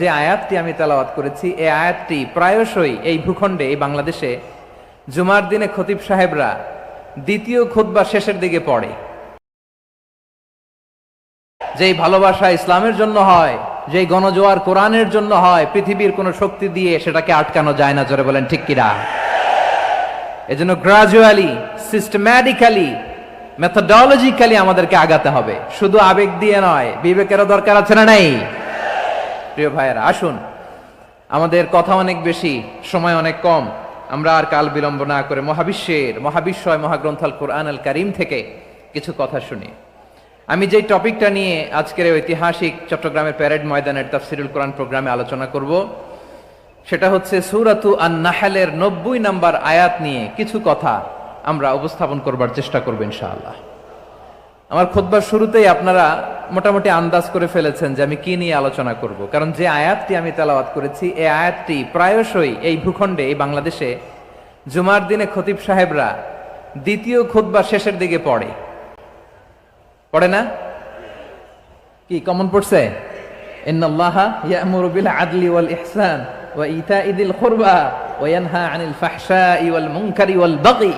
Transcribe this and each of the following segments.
যে আয়াতটি আমি তেলাওয়াত করেছি এই আয়াতটি প্রায়শই এই ভূখণ্ডে এই বাংলাদেশে জুমার দিনে খতিব সাহেবরা দ্বিতীয় খুতবা শেষের দিকে পড়ে। যেই ভালোবাসা ইসলামের জন্য হয়, যেই গণজোয়ার কোরআনের জন্য হয়, পৃথিবীর কোন শক্তি দিয়ে সেটাকে আটকানো যায় না। জোরে বলেন ঠিক কিনা? এজন্য গ্রাজুয়ালি, সিস্টেম্যাটিক্যালি, মেথোডোলজিক্যালি আমাদেরকে আগাতে হবে, শুধু আবেগ দিয়ে নয়। বিবেকেরও দরকার আছে না নাই? প্রিয় ভাইয়েরা, আসুন, আমাদের কথা অনেক বেশি, সময় অনেক কম, আমরা আর কাল বিলম্ব না করে মহাবিশ্বয় মহাগ্রন্থ আল কোরআন আল কারীম থেকে কিছু কথা শুনি। আমি যেই টপিকটা নিয়ে আজকের ঐতিহাসিক চট্টগ্রামের প্যারেড ময়দানের তাফসিরুল কোরআন প্রোগ্রামে আলোচনা করব, সেটা হচ্ছে সূরাতু আন-নাহলের 90 নম্বর আয়াত নিয়ে কিছু কথা আমরা উপস্থাপন করবার চেষ্টা করব ইনশাআল্লাহ। আমার খুতবার শুরুতেই আপনারা মোটামুটি আন্দাজ করে ফেলেছেন যে আমি কি নিয়ে আলোচনা করব, কারণ যে আয়াতটি আমি তেলাওয়াত করেছি এই আয়াতটি প্রায়শই এই ভূখণ্ডে এই বাংলাদেশে জুমার দিনে খতিব সাহেবরা দ্বিতীয় খুতবা শেষের দিকে পড়ে না? কি কমন পড়ছে? ইন্নাল্লাহা ইয়া'মুরু বিল আদলি ওয়াল ইহসান ওয়া ইতা'i যিল কুরবা ওয়া ইয়ানহা আনিল ফাহশাই ওয়াল মুনকারি ওয়াল বাগি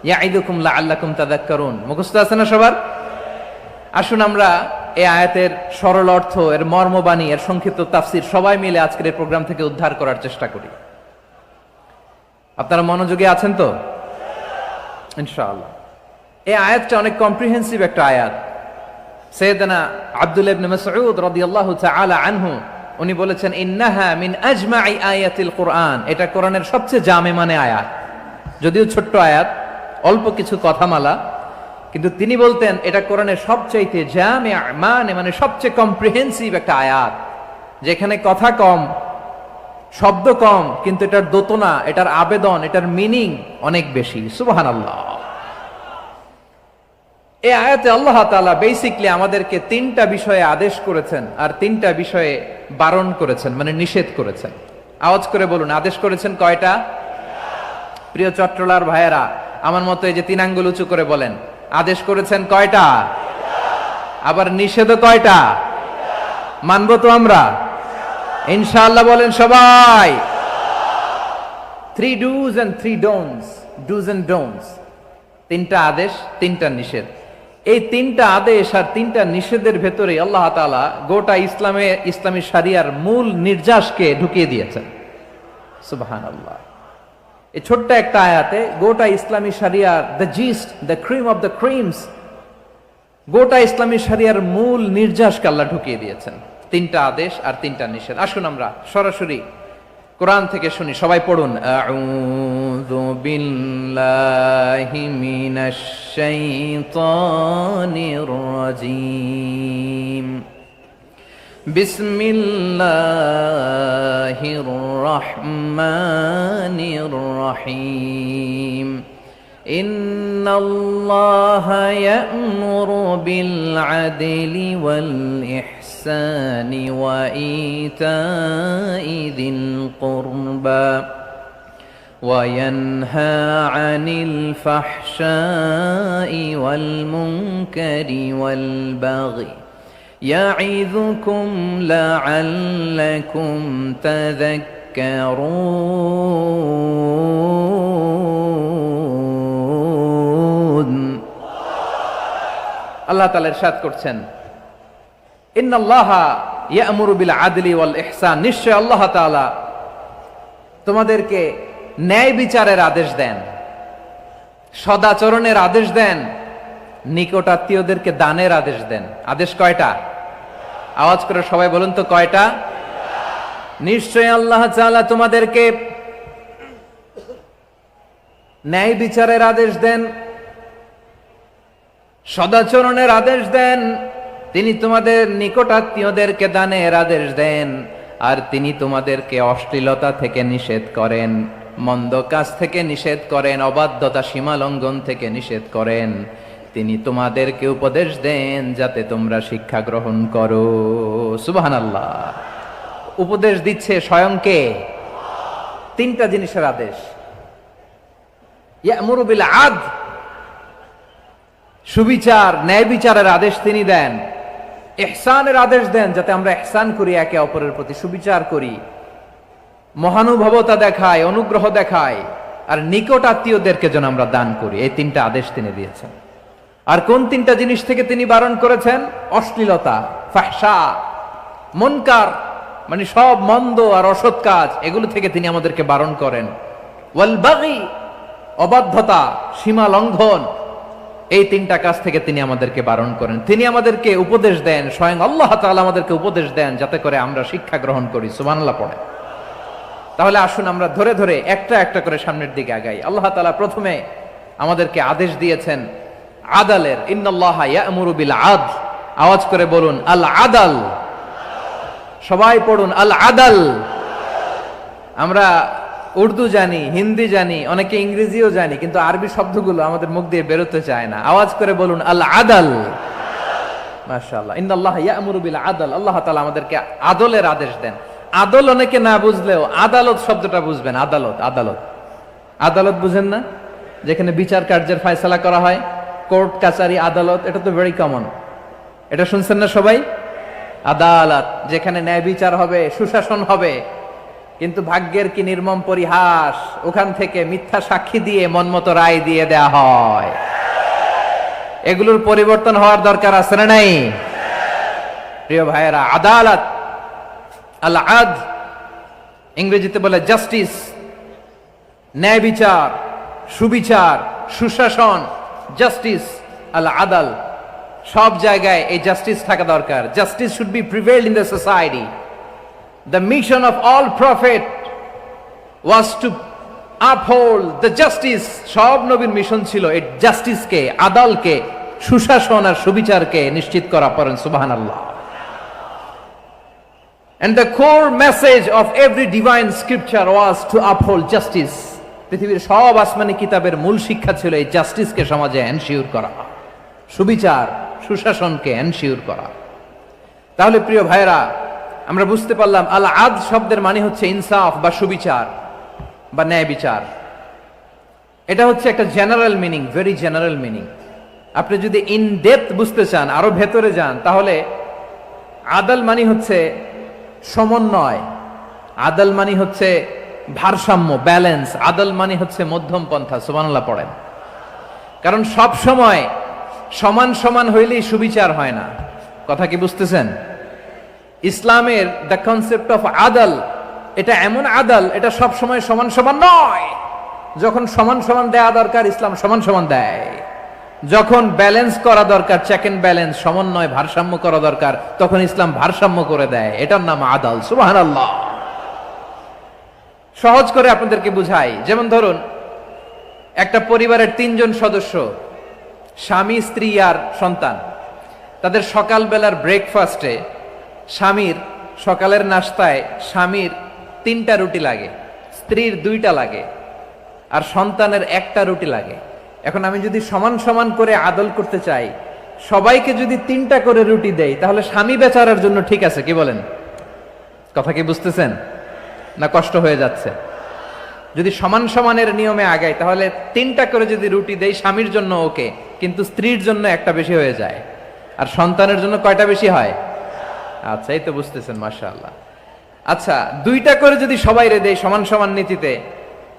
ইয়া'iদুকুম লাআল্লাকুম তাযাক্কারুন। মুখস্থ আছে না সবার? আসুন আমরা এই আয়াতের সরল অর্থ, এর মর্মবাণী, এর সংক্ষিপ্ত তাফসীর সবাই মিলে আজকের এই প্রোগ্রাম থেকে উদ্ধার করার চেষ্টা করি। আপনারা মনোযোগী আছেন তো? ইনশাআল্লাহ। এই আয়াতটা অনেক কম্প্রিহেন্সিভ একটা আয়াত। সাইয়েদনা আব্দুল্লাহ ইবনে মাসউদ রাদিয়াল্লাহু তাআলা আনহু উনি বলেছেন, ইন্নাহা মিন আজমাই আয়াতিল কুরআন, এটা কোরআনের সবচেয়ে জামে মানে আয়াত। যদিও ছোট্ট আয়াত, অল্প কিছু কথামালা, কিন্তু তিনি বলতেন এটা কোরআনের সবচাইতে জামে মানে সবচেয়ে কম্প্রিহেন্সিভ একটা আয়াত, যেখানে কথা কম, শব্দ কম, কিন্তু এটার দোতনা, এটার আবেদন, এটার মিনিং অনেক বেশি। সুবহানাল্লাহ। এই আয়াতে আল্লাহ তাআলা বেসিক্যালি আমাদেরকে 3টা বিষয়ে আদেশ করেছেন আর 3টা বিষয়ে বারণ করেছেন, মানে নিষেধ করেছেন। আওয়াজ করে বলুন, আদেশ করেছেন কয়টা? প্রিয় চট্টলার ভাইয়েরা, আমার মতো এই যে 3 আঙ্গুল উঁচু করে বলেন, আদেশ করেছেন কয়টা? আবার নিষেধও কয়টা? মানবো তো আমরা ইনশাআল্লাহ? বলেন সবাই। 3 do's and 3 don'ts, do's and don'ts, 3টা আদেশ, 3টা নিষেধ। এই 3টা আদেশ আর 3টা নিষেধের ভেতরে আল্লাহ তাআলা গোটা ইসলামী শরিয়ার মূল নির্যাসকে ঢুকিয়ে দিয়েছেন। সুবহানাল্লাহ। এই ছোট্ট একটা আয়াতে গোটা ইসলামী শরিয়ার, the gist, the cream of the creams, গোটা ইসলামী শরিয়ার মূল নির্যাসকে আল্লাহ ঢুকিয়ে দিয়েছেন। 3টা আদেশ আর 3টা নিষেধ। আসুন আমরা সরাসরি কোরআন থেকে শুনি, সবাই পড়ুন। আউযু বিল্লাহি মিনাশ শাইতানির রাজীম। বিসমিল্লাহির রহমানির রহিম। ইন্নাল্লাহা ইয়া'মুরু বিল আদলি ওয়াল ইহসানি ওয়া ইতা'i যিল কুরবা ওয়া ইয়ানহা আনিল ফাহশাই ওয়াল মুনকারি ওয়াল বাগি ইয়া'ইযুকুম লা'আল্লাকুম তাযাক্কারুন। আল্লাহ তাআলা ইরশাদ করছেন, ইন্নাল্লাহা ইয়া'মুরু বিল আদলি ওয়াল ইহসান, নিশ্চয় আল্লাহ তাআলা তোমাদেরকে ন্যায় বিচারের আদেশ দেন, সদাচরণের আদেশ দেন, নিকটাত্মীয়দেরকে দানের আদেশ দেন। আদেশ কয়টা? আওয়াজ করে সবাই বলুন তো কয়টা? নিশ্চয় আল্লাহ তাআলা তোমাদেরকে ন্যায় বিচারের আদেশ দেন, সদাচরণের আদেশ দেন, তিনি তোমাদের নিকটাত্মীয়দেরকে দানের আদেশ দেন, আর তিনি তোমাদেরকে অশ্লীলতা থেকে নিষেধ করেন, মন্দ কাজ থেকে নিষেধ করেন, অবাধ্যতা সীমালঙ্ঘন থেকে নিষেধ করেন। তিনি তোমাদেরকে উপদেশ দেন যাতে তোমরা শিক্ষা গ্রহণ করো। সুবহানাল্লাহ। উপদেশ দিচ্ছে স্বয়ং কে? 3টা জিনিসের আদেশ। ইয়া'মুরু বিল আদল, সুবিচার, ন্যায় বিচারের আদেশ তিনি দেন। ইহসানের আদেশ দেন যাতে আমরা ইহসান করি, একে অপরের প্রতি সুবিচার করি, মহানুভবতা দেখায়, অনুগ্রহ দেখায়, আর নিকট আত্মীয়দেরকে যেন আমরা দান করি। এই তিনটা আদেশ তিনি দিয়েছেন। আর কোন তিনটা জিনিস থেকে তিনি বারণ করেছেন? অশ্লীলতা, ফাহশা, মুনকার, মানে সব মন্দ আর অসৎ কাজ, এগুলো থেকে তিনি আমাদেরকে বারণ করেন। ওয়াল বাগি, অবাধ্যতা, সীমা লঙ্ঘন, এই তিনটা কাজ থেকে তিনি আমাদেরকে বারণ করেন। তিনি আমাদেরকে উপদেশ দেন, স্বয়ং আল্লাহ তাআলা আমাদেরকে উপদেশ দেন যাতে করে আমরা শিক্ষা গ্রহণ করি। সুবহানাল্লাহ পড়ে। তাহলে আসুন আমরা ধরে ধরে একটা একটা করে সামনের দিকে আগাই। আল্লাহ তাআলা প্রথমে আমাদেরকে আদেশ দিয়েছেন আদালের। ইন্নাল্লাহা ইয়া'মুরু বিল আদল। আওয়াজ করে বলুন আল আদাল। সবাই পড়ুন আল আদাল। আমরা উর্দু জানি, হিন্দি জানি, অনেকে ইংরেজিও জানি, কিন্তু আরবি শব্দগুলো আমাদের মুখ দিয়ে বেরোতে চায় না। আওয়াজ করে বলুন আল আদাল। মাশাআল্লাহ। ইন্নাল্লাহা ইয়া'মুরু বিল আদল। আল্লাহ তাআলা আমাদেরকে আদলের আদেশ দেন। আদল অনেকে না বুঝলেও আদালত শব্দটা বুঝবেন। আদালত, আদালত, আদালত বুঝেন না? যেখানে বিচার কার্যের ফয়সালা করা হয়, কোর্ট কাচারি আদালত, এটা তো ভেরি কমন। এটা শুনছেন না সবাই? আদালত, যেখানে ন্যায় বিচার হবে, সুশাসন হবে। কিন্তু ভাগ্যের কি নির্মম পরিহাস, ওখান থেকে মিথ্যা সাক্ষী দিয়ে মনমতো রায় দিয়ে দেয়া হয়। এগুলোর পরিবর্তন হওয়ার দরকার আছে না নাই? প্রিয় ভাইয়েরা, আদালত, আল আদ, ইংরেজিতে বলে জাস্টিস, ন্যায় বিচার, সুবিচার, সুশাসন, জাস্টিস, আল আদাল, সব জায়গায় এই জাস্টিস থাকা দরকার। Justice should be prevailed in the society. The mission of all prophet was to uphold the justice. সব নবীর মিশন ছিল এই জাস্টিসকে, আদালকে, সুশাসন আর সুবিচারকে নিশ্চিত করা। পড়েন সুবহানাল্লাহ। And the core message of every divine scripture was to uphold justice. পৃথিবীর সব আসমানি কিতাবের মূল শিক্ষা ছিল এই জাস্টিসকে সমাজে এনশিওর করা, সুবিচার, সুশাসনকে এনশিওর করা। তাহলে প্রিয় ভাইরা, আমরা বুঝতে পারলাম আল আদ শব্দের মানে হচ্ছে ইনসাফ বা সুবিচার বা ন্যায় বিচার। এটা হচ্ছে একটা general meaning, very general meaning. আপনি যদি ইন ডেপথ বুঝতে চান, আরো ভেতরে যান, তাহলে আদাল মানে হচ্ছে সমন্বয়, আদাল মানে হচ্ছে ভারসাম্য, ব্যালেন্স, আদাল মানে হচ্ছে মধ্যম পন্থা। সুবহানাল্লাহ পড়েন। কারণ সব সময় সমান সমান হইলেই সুবিচার হয় না। কথা কি বুঝতেছেন? ইসলামের দ্য কনসেপ্ট অফ আদাল, এটা এমন আদাল, এটা সব সময় সমান সমান নয়। যখন সমান সমান দেয়া দরকার, ইসলাম সমান সমান দেয়। যখন ব্যালেন্স করা দরকার, চেক এন্ড ব্যালেন্স, সমন্বয়, ভারসাম্য করা দরকার, তখন ইসলাম ভারসাম্য করে দেয়। এটার নাম আদাল। সুবহানাল্লাহ। সহজ করে আপনাদেরকে বুঝাই। যেমন ধরুন, একটা পরিবারের 3 জন সদস্য, স্বামী, স্ত্রী আর সন্তান। তাদের সকালবেলার ব্রেকফাস্টে স্বামীর, সকালের নাস্তায় স্বামীর 3টা রুটি লাগে, স্ত্রীর 2টা লাগে, আর সন্তানের 1টা রুটি লাগে। এখন আমি যদি সমান সমান করে আদল করতে চাই, সবাইকে যদি 3টা করে রুটি দেই, তাহলে স্বামী বেচারার জন্য ঠিক আছে? কি বলেন? কথা কি বুঝতেছেন না কষ্ট হয়ে যাচ্ছে? যদি সমান সমানের নিয়মে আগাই, তাহলে 3টা করে যদি রুটি দেই, স্বামীর জন্য ওকে, কিন্তু স্ত্রীর জন্য 1টা বেশি হয়ে যায়। আর সন্তানের জন্য কয়টা বেশি হয়? আচ্ছা, এই তো বুঝতেছেন, মাশাআল্লাহ। আচ্ছা, 2টা করে যদি সবাই রে দেয় সমান সমান নীতিতে,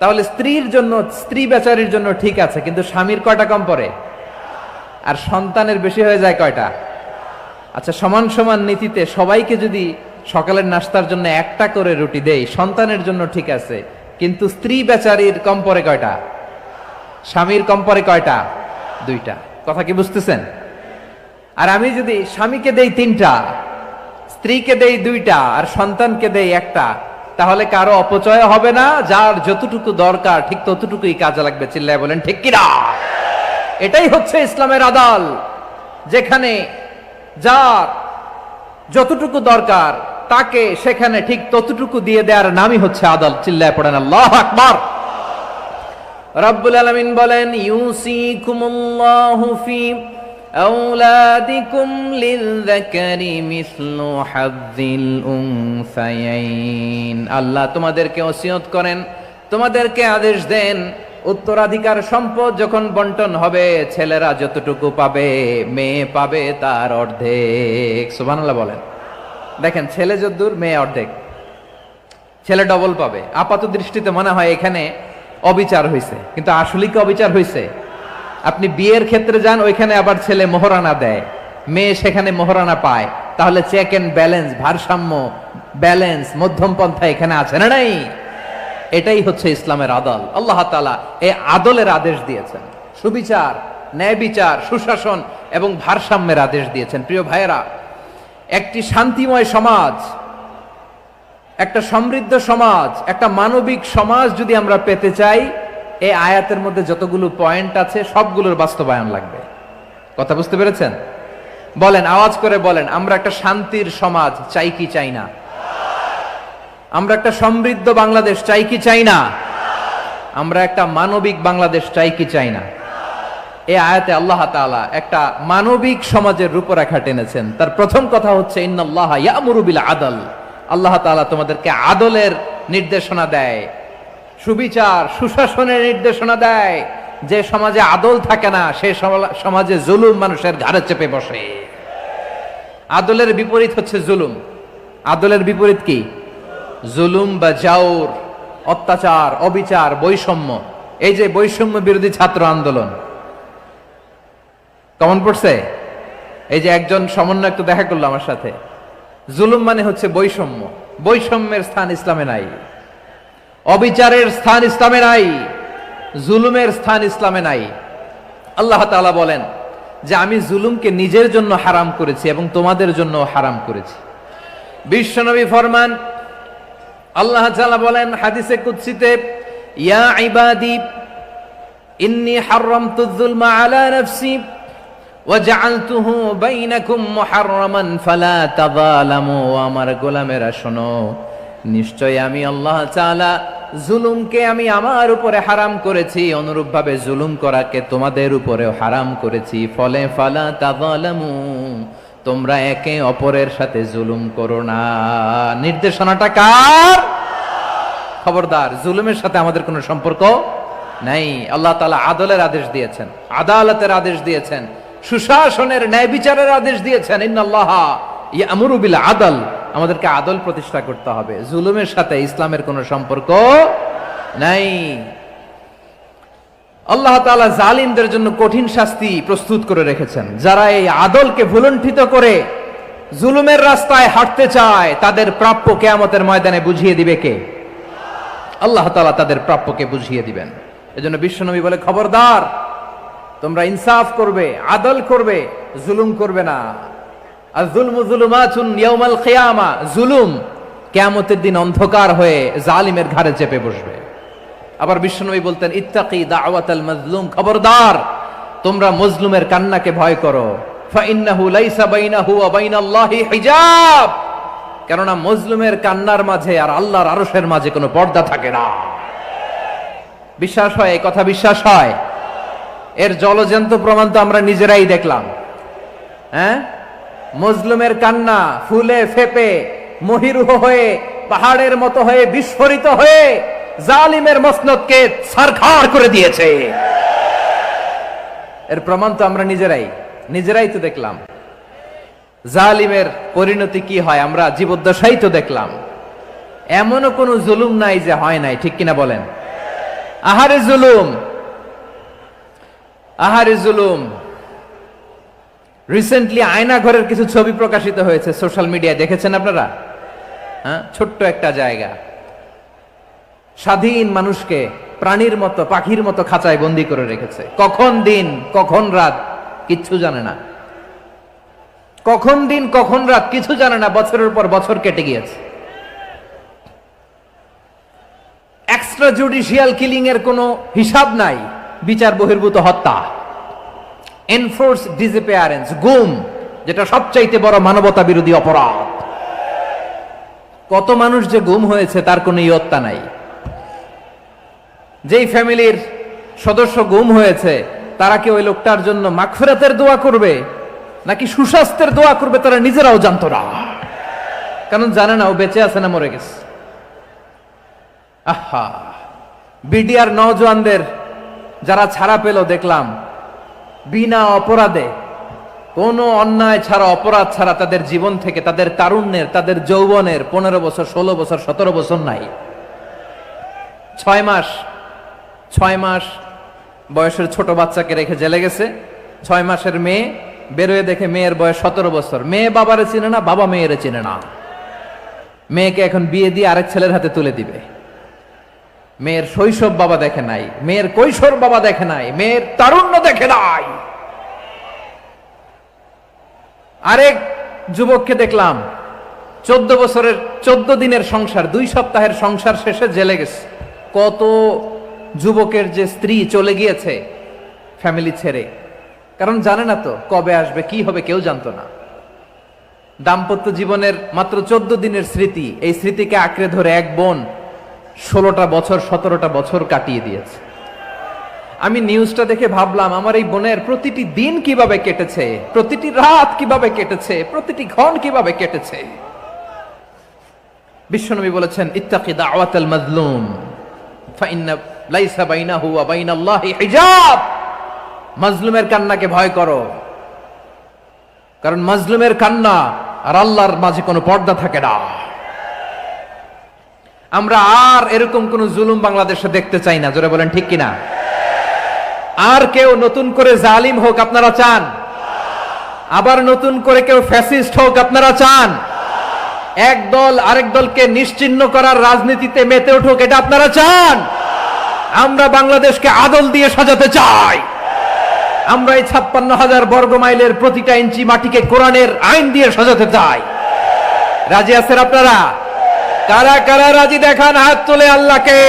তাহলে স্ত্রীর জন্য, স্ত্রী বেচারির জন্য ঠিক আছে, কিন্তু স্বামীর কয়টা কম পড়ে? আর সন্তানের বেশি হয়ে যায় কয়টা? আচ্ছা, সমান সমান নীতিতে সবাইকে যদি সকালের নাস্তার জন্য 1টা করে রুটি দেই, সন্তানের জন্য ঠিক আছে, কিন্তু স্ত্রী বেচারির কম পড়ে কয়টা? স্বামীর কম পড়ে কয়টা? 2টা। কথা কি বুঝতেছেন? আর আমি যদি স্বামীকে দেই 3টা, স্ত্রীকে দেই 2টা, আর সন্তানকে দেই 1টা, তাহলে কারো অপচয় হবে না। যার যতটুকু দরকার ঠিক ততটুকুই কাজে লাগবে। চিল্লায় বলেন ঠিক কিনা? এটাই হচ্ছে ইসলামের আদাল, যেখানে যার যতটুকু দরকার তাকে সেখানে ঠিক ততটুকু দিয়ে দেওয়ার নামই হচ্ছে আদাল। চিল্লায় পড়েন আল্লাহু আকবার। রব্বুল আলামিন বলেন, ইউসিকুমুল্লাহু ফি আওলাদিকুম লিযযাকারি মিসলু হাযযিল উনসায়াইন। আল্লাহ তোমাদেরকে ওসিয়ত করেন, তোমাদেরকে আদেশ দেন, উত্তরাধিকার সম্পদ যখন বন্টন হবে, ছেলেরা যতটুকু পাবে, মেয়ে পাবে তার অর্ধেক। সুবহানাল্লাহ বলেন। দেখেন, ছেলে যদ্দূর, মেয়ে অর্ধেক, ছেলে ডবল পাবে। আপাত দৃষ্টিতে মনে হয় এখানে অবিচার হয়েছে, কিন্তু আসলে কি অবিচার হয়েছে? আপনি বিয়ের ক্ষেত্রে যান, ওইখানে আবার ছেলে মোহরানা দেয়, মেয়ে সেখানে মোহরানা পায়। তাহলে চেক এন্ড ব্যালেন্স, ভারসাম্য, ব্যালেন্স, মধ্যম পন্থা এখানে আছে না নাই? এটাই হচ্ছে ইসলামের আদল। আল্লাহ তাআলা এই আদলের আদেশ দিয়েছেন, সুবিচার, ন্যায় বিচার, সুশাসন এবং ভারসাম্যের আদেশ দিয়েছেন। প্রিয় ভাইয়েরা, একটি শান্তিময় সমাজ, একটা সমৃদ্ধ সমাজ, একটা মানবিক সমাজ যদি আমরা পেতে চাই, এই আয়াতের মধ্যে যতগুলো পয়েন্ট আছে সবগুলোর বাস্তবায়ন লাগবে। কথা বুঝতে পেরেছেন? বলেন, আওয়াজ করে বলেন, আমরা একটা শান্তির সমাজ চাই কি চাই না? আমরা একটা সমৃদ্ধ বাংলাদেশ চাই কি চাই না? আমরা একটা মানবিক বাংলাদেশ চাই কি চাই না? এই আয়াতে আল্লাহ তাআলা একটা মানবিক সমাজের রূপরেখা টেনেছেন। তার প্রথম কথা হচ্ছে ইন্নাল্লাহা ইয়ামুরু বিল আদল। আল্লাহ তাআলা তোমাদেরকে আদলের নির্দেশনা দেয়, সুবিচার, সুশাসনের নির্দেশনা দেয়। যে সমাজে আদল থাকে না, সে সমাজে জুলুম মানুষের ঘাড়ে চেপে বসে। আদলের বিপরীত হচ্ছে জুলুম। আদলের বিপরীত কি? জুলুম বা জাওর, অত্যাচার, অবিচার, বৈষম্য। এই যে বৈষম্য বিরোধী ছাত্র আন্দোলন কেমন পড়ছে? এই যে একজন সমন্বয়ক তো দেখা করলো আমার সাথে। জুলুম মানে হচ্ছে বৈষম্য। বৈষম্যের স্থান ইসলামে নাই, অবিচারের স্থান ইসলামে নাই, জুলুমের স্থান ইসলামে নাই। আল্লাহ তাআলা বলেন যে আমি জুলুমকে নিজের জন্য হারাম করেছি এবং তোমাদের জন্য হারাম করেছি। বিশ্বনবী ফরমান, আল্লাহ তাআলা বলেন হাদিসে কুদসিতে, ইয়া ইবাদি ইন্নী হারামতুয যুলমা আলা নাফসি ওয়া জাআলতুহু বাইনাকুম মুহাররামান ফালা তাযালামু। আমার গোলামেরা শোনো, নিশ্চয় আমি আল্লাহ তাআলা জুলুমকে আমি আমার উপরে হারাম করেছি, অনুরূপভাবে জুলুম করাকে তোমাদের উপরেও হারাম করেছি। ফলে ফালা তাযালামু, তোমরা একে অপরের সাথে জুলুম করো না। নির্দেশনাটা কার? খবরদার, জুলুমের সাথে আমাদের কোনো সম্পর্ক নাই। আল্লাহ তাআলা আদলের আদেশ দিয়েছেন, আদালতের আদেশ দিয়েছেন, সুশাসনের, ন্যায় বিচারের আদেশ দিয়েছেন। ইন্নাল্লাহা ইয়ামুরু বিল আদল, আমাদেরকে আদল প্রতিষ্ঠা করতে হবে। জুলুমের সাথে ইসলামের কোনো সম্পর্ক নাই। আল্লাহ তাআলা জালিমদের জন্য কঠিন শাস্তি প্রস্তুত করে রেখেছেন। যারা এই আদলকে ভুলুণ্ঠিত করে জুলুমের রাস্তায় হাঁটতে চায়, তাদের প্রাপ্য কিয়ামতের ময়দানে বুঝিয়ে দিবে কে? আল্লাহ তাআলা তাদের প্রাপ্যকে বুঝিয়ে দিবেন। এজন্য বিশ্বনবী বলে, খবরদার, তোমরা ইনসাফ করবে, আদল করবে, জুলুম করবে না। আর যুলমু যুলুমাতুন ইয়াউমাল কিয়ামা, জুলুম কিয়ামতের দিন অন্ধকার হয়ে জালিমের ঘাড়ে চেপে বসবে। আবার বিশ্বনবী বলতেন, ইত্তাকি দাওয়াতাল মাজলুম, খবরদার, তোমরা মজলুমের কান্নাকে ভয় করো। ফাইন্নাহু লাইসা বাইনাহু ওয়া বাইনাল্লাহি হিজাব, কেননা মজলুমের কান্নার মাঝে আর আল্লাহর আরশের মাঝে কোনো পর্দা থাকে না। বিশ্বাস হয়? এই কথা বিশ্বাস হয়? এর জলজন্ত প্রমাণ তো আমরা নিজেরাই দেখলাম। হ্যাঁ, মজলুমের কান্না ফুলে ফেপে মহিরুহ হয়ে, পাহাড়ের মতো হয়ে, বিস্ফোরিত হয়ে জালিমের মসনদকে ছারখার করে দিয়েছে। এর প্রমাণ তো আমরা নিজেরাই তো দেখলাম। জালিমের পরিণতি কি হয় আমরা জীবদ্দশাই তো দেখলাম। এমনও কোনো জুলুম নাই যে হয় নাই, ঠিক কিনা বলেন? আহারে জুলুম, আহারে জুলুম। রিসেন্টলি আয়না ঘরের কিছু ছবি প্রকাশিত হয়েছে সোশ্যাল মিডিয়ায়, দেখেছেন আপনারা? হ্যাঁ, ছোট্ট একটা জায়গা, স্বাধীন মানুষকে প্রাণীর মতো, পাখির মতো খাঁচায় বন্দি করে রেখেছে। কখন দিন কখন রাত কিচ্ছু জানে না, কখন দিন কখন রাত কিছু জানে না। বছরের পর বছর কেটে গিয়েছে। এক্সট্রা জুডিশিয়াল কিলিং এর কোনো হিসাব নাই, বিচার বহির্ভূত হত্যা, এনফোর্স ডিসঅ্যাপিয়ারেন্স, গুম, যেটা সবচাইতে বড় মানবতা বিরোধী অপরাধ। কত মানুষ যে গুম হয়েছে তার কোনো ইয়ত্তা নাই। যেই ফ্যামিলির সদস্য গুম হয়েছে, তারা কি ওই লোকটার জন্য মাগফিরাতের দোয়া করবে নাকি সুস্বাস্থ্যের দোয়া করবে তারা নিজেরাও জানতো না, কারণ জানে না ও বেঁচে আছে না মরে গেছে। আহা, বিডিআর নওজওয়ানদের যারা ছাড়া পেল দেখলাম বিনা অপরাধে, কোনো অন্যায় ছাড়া, অপরাধ ছাড়া তাদের জীবন থেকে, তাদের তারুণ্যের, তাদের যৌবনের 15 বছর, 16 বছর, 17 বছর নাই। 6 মাস বয়সের ছোট বাচ্চাকে রেখে জেলে গেছে। 6 মাসের মেয়ে বেরোয় দেখে মেয়ের বয়স 17 বছর। মেয়ে বাবারে চিনে না, বাবা মেয়েরে চিনে না। মেয়েকে এখন বিয়ে দিয়ে আরেক ছেলের হাতে তুলে দিবে। মেয়ের শৈশব বাবা দেখে নাই, মেয়ের কৈশোর বাবা দেখে নাই, মেয়ের তারুণ্য দেখে নাই। আরেক যুবককে দেখলাম 14 বছরের 14 দিনের সংসার, 2 সপ্তাহের সংসার শেষে জেলে গেছে। কত যুবকের যে স্ত্রী চলে গিয়েছে ফ্যামিলি ছেড়ে, কারণ জানে না তো কবে আসবে, কি হবে, কেউ জানতো না। দাম্পত্য জীবনের মাত্র 14 দিনের স্মৃতি, এই স্মৃতিকে আঁকড়ে ধরে এক বোন 16টা বছর, 17টা বছর কাটিয়ে দিয়েছে। আমি নিউজটা দেখে ভাবলাম, আমার এই বোনের প্রতিটি দিন কিভাবে কেটেছে, প্রতিটি রাত কিভাবে কেটেছে, প্রতিটি ক্ষণ কিভাবে কেটেছে। বিশ্বনবী বলেছেন, ইত্তাকি দাওয়াতাল মাজলুম ফাইন্না লাইসা বাইনাহু ওয়া বাইনাল্লাহি হিজাব। মাজলুমের কান্নাকে ভয় করো, কারণ মাজলুমের কান্না আর আল্লাহর মাঝে কোনো পর্দা থাকে না। আমরা আর এরকম কোন জুলুম বাংলাদেশে দেখতে চাই না। জোরে বলেন ঠিক কিনা? আর কেউ নতুন করে জালিম হোক আপনারা চান? আবার নতুন করে কেউ ফ্যাসিস্ট হোক আপনারা চান? এক দল আরেক দলকে নিশ্চিহ্ন করার রাজনীতিতে মেতে উঠুক, এটা আপনারা চান? আমরা বাংলাদেশকে আদল দিয়ে সাজাতে চাই। আমরা এই 56,000 বর্গ মাইলের প্রতিটা ইঞ্চি মাটিকে কোরআনের আইন দিয়ে সাজাতে চাই। রাজি আছেন আপনারা? কারা কারা রাজি দেখান হাত তুলে আল্লাহকে।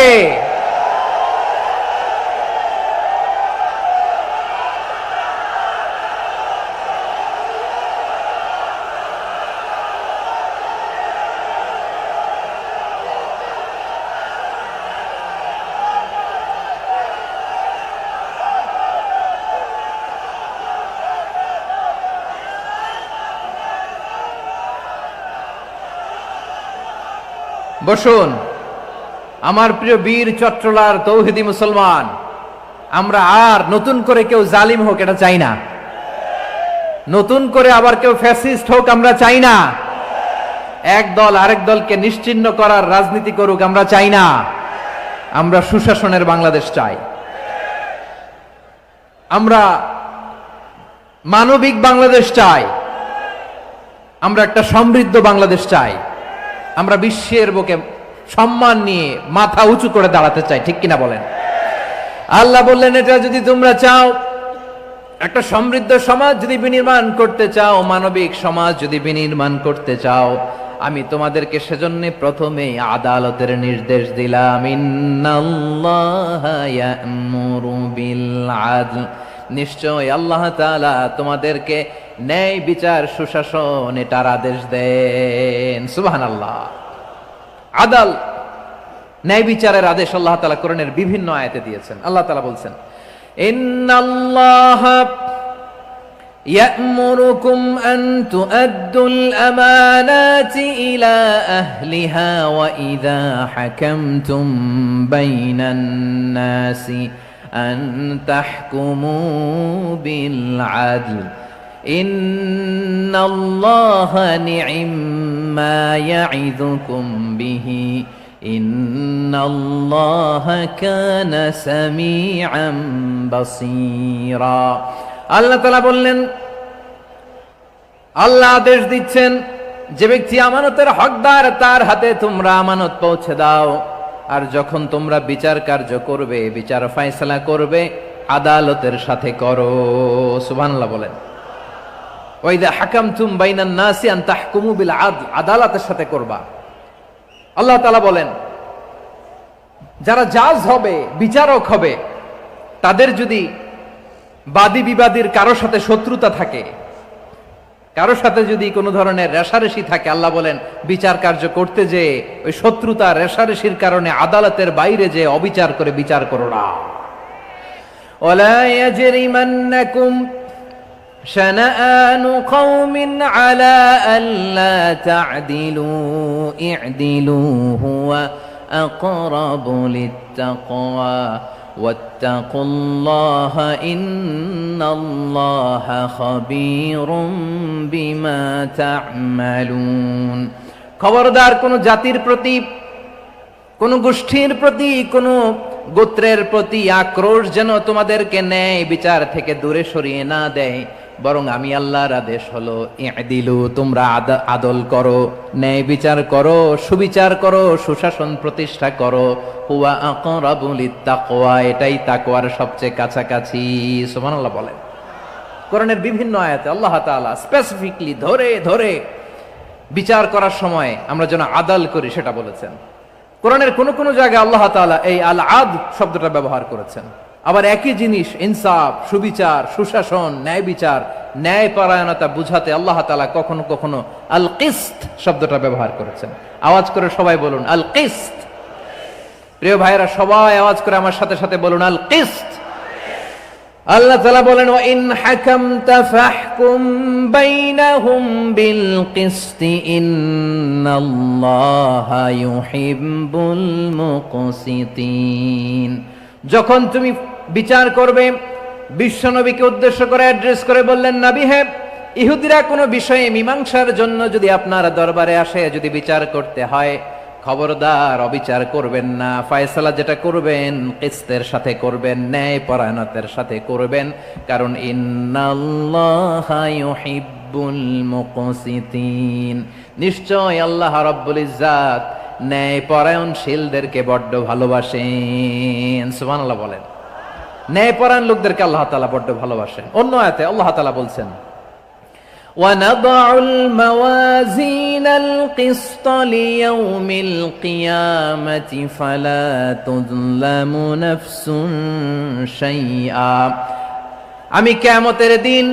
বসুন আমার প্রিয় বীর চট্টলার তৌহিদি মুসলমান, আমরা আর নতুন করে কেউ জালিম হোক এটা চাই না। নতুন করে আবার কেউ ফ্যাসিস্ট হোক আমরা চাই না। এক দল আরেক দলকে নিশ্চিহ্ন করার রাজনীতি করুক আমরা চাই না। আমরা সুশাসনের বাংলাদেশ চাই। আমরা মানবিক বাংলাদেশ চাই। আমরা একটা সমৃদ্ধ বাংলাদেশ চাই। আমরা বিশ্বের বুকে সম্মান নিয়ে মাথা উঁচু করে দাঁড়াতে চাই, ঠিক কিনা বলেন? আল্লাহ বললেন, এটা যদি তোমরা চাও, একটা সমৃদ্ধ সমাজ যদি বিনির্মাণ করতে চাও, মানবিক সমাজ যদি বিনির্মাণ করতে চাও, আমি তোমাদেরকে সেজন্য প্রথমেই আদালতের নির্দেশ দিলাম। ইন্নাল্লাহা ইয়া'মুরু বিল আদল, নিশ্চয় আল্লাহ তাআলা তোমাদেরকে ন্যায় বিচার, সুশাসন এটার আদেশ দেন। সুবহানাল্লাহ। আদাল, ন্যায় বিচারের আদেশ আল্লাহ তাআলা কোরআনের বিভিন্ন আয়াতে দিয়েছেন। আল্লাহ তাআলা বলছেন, ইন্নাল্লাহা ইয়া'মুরুকুম আন তুআদ্দুল আমানাতি ইলা আহলিহা ওয়া ইযা হাকামতুম বাইনান নাসি আন তাহকুমু বিল আদল ইন্নাল্লাহা নি'ম্মা ইয়া'iযুকুম বিহি ইন্নাল্লাহা কানা সামিআন বাসীরা। আল্লাহ তাআলা বললেন, আল্লাহ আদেশ দিচ্ছেন, যে ব্যক্তি আমানতের হকদার তার হাতে তোমরা আমানত পৌঁছে দাও। আর যখন তোমরা বিচার কার্য করবে, বিচার ফয়সালা করবে, আদালতের সাথে করো। সুবহানাল্লাহ বলেন। ওয়া ইযা হাকামতুম বাইনান নাসি আন তাহকুমু বিল আদল, আদালতের সাথে করবা। আল্লাহ তাআলা বলেন, যারা জাজ হবে, বিচারক হবে, তাদের যদি বাদী বিবাদীর কারোর সাথে শত্রুতা থাকে, কারোর সাথে যদি কোনো ধরনের রেষারেষি থাকে, আল্লাহ বলেন বিচার কার্য করতে যে ওই শত্রুতা রেষারেষির কারণে আদালতের বাইরে যে অবিচার করে বিচার করো না। ওয়ালা ইয়াজরিমান্নাকুম শানাআনু কওমিন আলা আল্লা তা'দিলু ই'দিলু হুয়া আকরাবু লিত্তাকওয়া ওয়াত্তাকুল্লাহা ইন্নাল্লাহা খাবীরুম বিমা তা'মালুন। খবরদার কোন জাতির প্রতি, কোন গোষ্ঠীর প্রতি, কোন গোত্রের প্রতি আক্রোশ যেন তোমাদেরকে ন্যায় বিচার থেকে দূরে সরিয়ে না দেয়, বরং আমি আল্লাহর আদেশ হলো ইদিলু, তোমরা আদল করো, ন্যায় বিচার করো, সুবিচার করো, সুশাসন প্রতিষ্ঠা করো। হুয়া আকরাবু লিত্তাকওয়া, এটাই তাকওয়ার সবচেয়ে কাছাকাছি। সুবহানাল্লাহ বলেন। কোরআনের বিভিন্ন আয়াতে আল্লাহ তাআলা স্পেসিফিকলি ধরে ধরে বিচার করার সময় আমরা যেন আদাল করি সেটা বলেছেন। কোরআনের কোন কোন জায়গায় আল্লাহ তাআলা এই আল আদ শব্দটা ব্যবহার করেছেন। আবার একই জিনিস ইনসাফ, সুবিচার, সুশাসন, ন্যায় বিচার, ন্যায় পরায়ণতা বুঝাতে আল্লাহ তাআলা কখনো কখনো আল কিসত শব্দটা ব্যবহার করেছেন। আওয়াজ করে সবাই বলুন আল কিসত। প্রিয় ভাইরা, সবাই আওয়াজ করে আমার সাথে সাথে বলুন আল কিসত। আল্লাহ তাআলা বলেন ওয়া ইন হাকামতা ফাহকুম বাইনাহুম বিল কিসতি ইন্নাল্লাহা ইউহিব্বুল মুকসিতিন। যখন তুমি বিচার করবে, বিশ্বনবীকে উদ্দেশ্য করে অ্যাড্রেস করে বললেন, নবী হে, ইহুদিরা কোনো বিষয়ে মীমাংসার জন্য যদি আপনার দরবারে আসে, যদি বিচার করতে হয়, খবরদার অবিচার করবেন না। ফয়সালা যেটা করবেন কিসতের সাথে করবেন, ন্যায় পরায়ণতার সাথে করবেন, কারণ ইন্নাল্লাহা ইউহিব্বুল মুকসিতিন, নিশ্চয় আল্লাহ রাব্বুল ইজ্জাত ন্যায় পরায়ণশীলদেরকে বড্ড ভালোবাসেন। সুবহানাল্লাহ বলেন। ন্যায় পরায়ণ লোকদেরকে আল্লাহ তাআলা বড্ড ভালোবাসেন। অন্য আয়াতে আল্লাহ তাআলা বলছেন وَنَضَعُ الْمَوَازِينَ الْقِسْطَ لِيَوْمِ الْقِيَامَةِ فَلَا تُظْلَمُ نَفْسٌ شَيْئًا। আমি কিয়ামতের দিন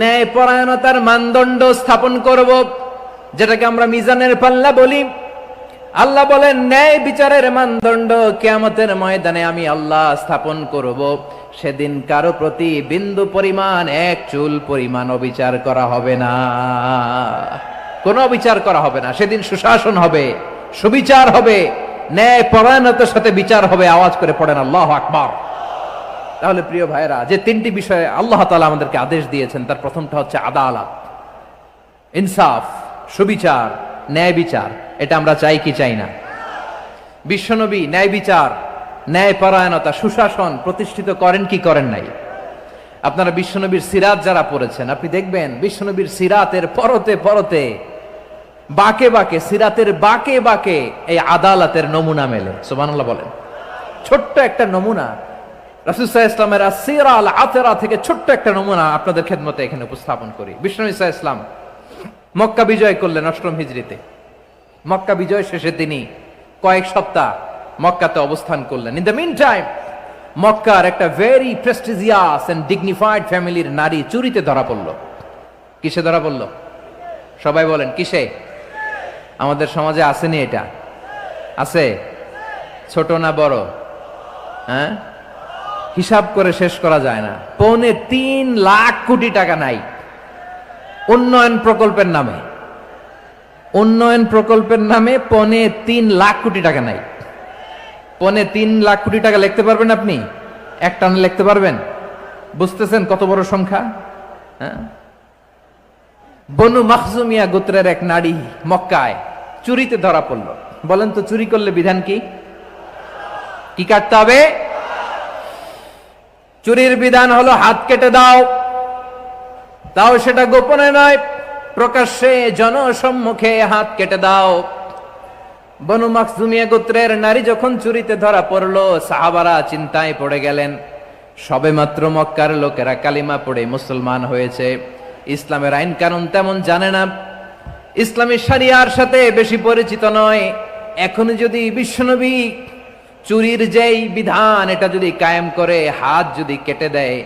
ন্যায় পরায়ণতার মানদণ্ড স্থাপন করব, যেটাকে আমরা মিজানের পাল্লা বলি। আল্লাহ বলেন ন্যায় বিচারের মানদণ্ড কিয়ামতের ময়দানে আমি আল্লাহ স্থাপন করব। সেদিন কারো প্রতি বিন্দু পরিমাণ, এক চুল পরিমাণ অবিচার করা হবে না, কোনো অবিচার করা হবে না। সেদিন সুশাসন হবে, সুবিচার হবে, ন্যায় পরায়ণতার সাথে বিচার হবে। আওয়াজ করে পড়েন আল্লাহু আকবার। তাহলে প্রিয় ভাইরা, যে তিনটি বিষয়ে আল্লাহ তাআলা আমাদেরকে আদেশ দিয়েছেন, তার প্রথমটা হচ্ছে আদালত, ইনসাফ, সুবিচার, ন্যায় বিচার। এটা আমরা চাই কি চাই না? বিশ্বনবী ন্যায় বিচার, ন্যায় পরায়ণতা, সুশাসন প্রতিষ্ঠিত করেন কি করেন নাই? আপনারা বিশ্বনবীর সিরাত যারা পড়েছেন, আপনি দেখবেন বিশ্বনবীর সিরাতের পরতে পরতে, বাঁকে বাঁকে, সিরাতের বাঁকে বাঁকে এই আদালতের নমুনা মেলে। সুবহানাল্লাহ বলেন। ছোট্ট একটা নমুনা রাসূল সাল্লাল্লাহু আলাইহি ওয়াসাল্লামের আসসিরা আল আতরা থেকে ছোট্ট একটা নমুনা আপনাদের খেদমতে এখানে উপস্থাপন করি। বিশ্বনবী সাল্লাল্লাহু আলাইহি ওয়াসাল্লাম মক্কা বিজয় করলেন ৮ম হিজরিতে। মক্কা বিজয় শেষে তিনি কয়েক সপ্তাহ মক্কাতে অবস্থান করলেন। ইন দ্য মিন টাইম মক্কার একটা ভেরি প্রেস্টিজিয়াস এন্ড ডিগনিফাইড ফ্যামিলির নারী চুরিতে ধরা পড়ল। কিসে ধরা পড়ল? সবাই বলেন কিসে? আমাদের সমাজে আসেনি এটা? আছে? ছোট না বড়? হ্যাঁ, হিসাব করে শেষ করা যায় না। ৩.৫ লাখ কোটি টাকা নাই উন্নয়ন প্রকল্পের নামে। উন্নয়ন প্রকল্পের নামে ৩.৫ লাখ কোটি টাকা নাই। ৩.৫ লাখ কোটি টাকা লিখতে পারবেন আপনি? একটানা লিখতে পারবেন? বুঝতেছেন কত বড় সংখ্যা? হ্যাঁ, বনু মাখজুমিয়া গোত্রের এক নারী মক্কায় চুরিতে ধরা পড়ল। বলেন তো চুরি করলে বিধান কি? কি কাটতে হবে? চুরির বিধান হলো হাত কেটে দাও। তাও সেটা গোপনে নয়, প্রকাশ্যে জনসম্মুখে হাত কেটে দাও। বনু মাখজুমিয়া গোত্রের নারী যখন চুরিতে ধরা পড়লো, সাহাবারা চিন্তায় পড়ে গেলেন। সবেমাত্র মক্কার লোকেরা কালিমা পড়ে মুসলমান হয়েছে, ইসলামের আইন কানুন তেমন জানে না, ইসলামী শরিয়ার সাথে বেশি পরিচিত নয়। এখন যদি বিশ্বনবী চুরির যেই বিধান এটা যদি কায়েম করে হাত যদি কেটে দেয়,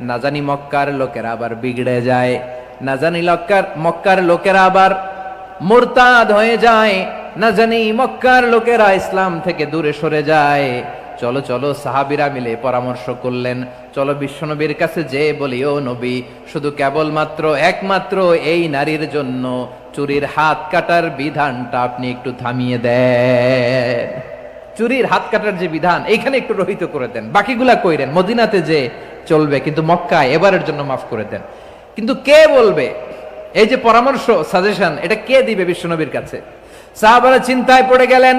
না জানি মক্কার লোকেরা আবার বিগড়ে যায়, না জানি মক্কার লোকেরা আবার মুরতাদ হয়ে যায়, না জানি মক্কার লোকেরা ইসলাম থেকে দূরে সরে যায়। চলো চলো, সাহাবীরা মিলে পরামর্শ করলেন, চলো বিশ্বনবীর কাছে যে বলি, ও নবী, শুধু কেবলমাত্র একমাত্র এই নারীর জন্য চুরির হাত কাটার বিধানটা আপনি একটু থামিয়ে দেন। চুরির হাত কাটার যে বিধান এখানে একটু রহিত করে দেন, বাকিগুলা কইরেন, মদিনাতে যে চলবে, কিন্তু মক্কায় এবারের জন্য মাফ করে দেন। কিন্তু কে বলবে? এই যে পরামর্শ, সাজেশন, এটা কে দিবে বিশ্বনবীর কাছে? সাহাবারা চিন্তায় পড়ে গেলেন।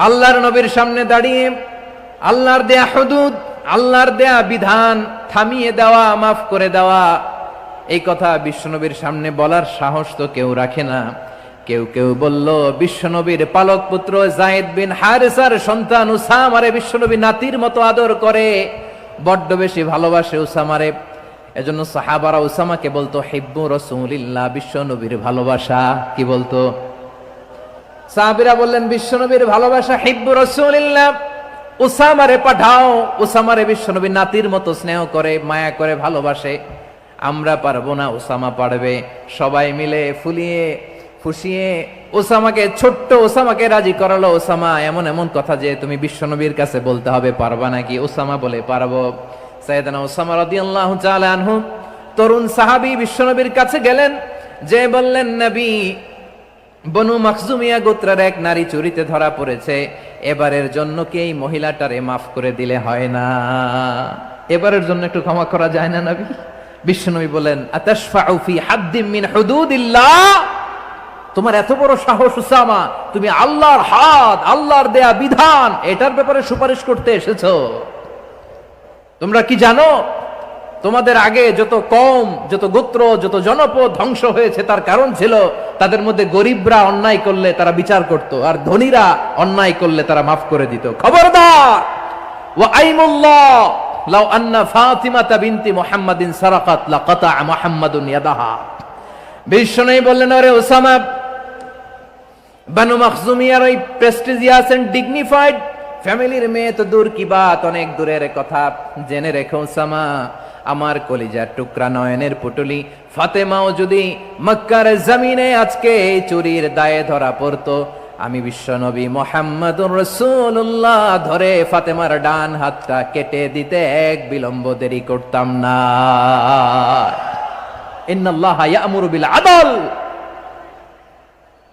আল্লাহর নবীর সামনে দাঁড়িয়ে আল্লাহর দেয়া হুদুদ, আল্লাহর দেয়া বিধান থামিয়ে দেওয়া, মাফ করে দেওয়া, এই কথা বিশ্বনবীর সামনে বলার সাহস তো কেউ রাখে না। কেউ কেউ বলল, বিশ্বনবীর পালক পুত্র যায়েদ বিন হারেসার সন্তান উসামারে বিশ্বনবী নাতির মতো আদর করে, বড্ড বেশি ভালোবাসে উসামারে। এজন্য সাহাবারা উসামাকে বলতো হিব্বু রাসূলিল্লাহ, বিশ্বনবীর ভালোবাসা। কি বলতো? সাহাবীরা বললেন, বিশ্বনবীর ভালোবাসা হিব্বু রাসূলিল্লাহ, উসামারে পাঠাও। উসামারে বিশ্বনবী নাতির মতো স্নেহ করে, মায়া করে, ভালোবাসে। আমরা পারবো না, উসামা পারবে। সবাই মিলে ফুলিয়ে ফুসিয়ে ওসামাকে, ছোট্ট ওসামাকে রাজি করালো। ওসামা, এমন এমন কথা যে তুমি বিশ্বনবীর কাছে বলতে হবে, পারবা নাকি? ওসামা বলে, পারবো। সাইয়েদনা ওসামা রাদিয়াল্লাহু তাআলা আনহু তরুণ সাহাবী বিশ্বনবীর কাছে গেলেন, যে বললেন, নবী, বনু মাখজুমিয়া গোত্রের এক নারী চুরিতে ধরা পড়েছে, এবারের জন্য কি এই মহিলাটারে মাফ করে দিলে হয় না? এবারের জন্য একটু ক্ষমা করা যায় না নবী? বিশ্বনবী বলেন, আতাশফাউ ফি হাদ্দিম মিন হুদুদিল্লাহ, তোমার এত বড় সাহস উসামা, তুমি আল্লাহর হাদ, আল্লাহর দেয়া বিধান, এটার ব্যাপারে সুপারিশ করতে এসেছো? তোমরা কি জানো তোমাদের আগে যত কওম, যত গোত্র, যত জনপদ ধ্বংস হয়েছে তার কারণ ছিল তাদের মধ্যে গরিবরা অন্যায় করলে তারা বিচার করত, আর ধনীরা অন্যায় করলে তারা মাফ করে দিত। খবরদার! ওয়া আইমুল্লাহ লাউ আন্না ফাতিমাতা বিনতি মুহাম্মাদিন সারাকাত লাকাতা মুহাম্মাদুন ইয়াদাহা। বিশ্বনবী বললেন, আরে ওসামা, বানু মাখজুমিয়ার ওই প্রেস্টিজিয়াস এন্ড ডিগনিফাইড ফ্যামিলির মেয়ে তো দূর কি বাত, অনেক দূরের কথা। জেনে রেখো ওসামা, আমার কলিজার টুকরা, নয়নের পুটুলি ফাতেমাও যদি মক্কার জমিনে আজকে এই চুরির দায়ে ধরা পড়তো, আমি বিশ্বনবী মুহাম্মাদুর রাসূলুল্লাহ ধরে ফাতেমার ডান হাতটা কেটে দিতে এক বিলম্ব দেরি করতাম না। ইন্নাল্লাহা ইয়া'মুরু বিল আদল,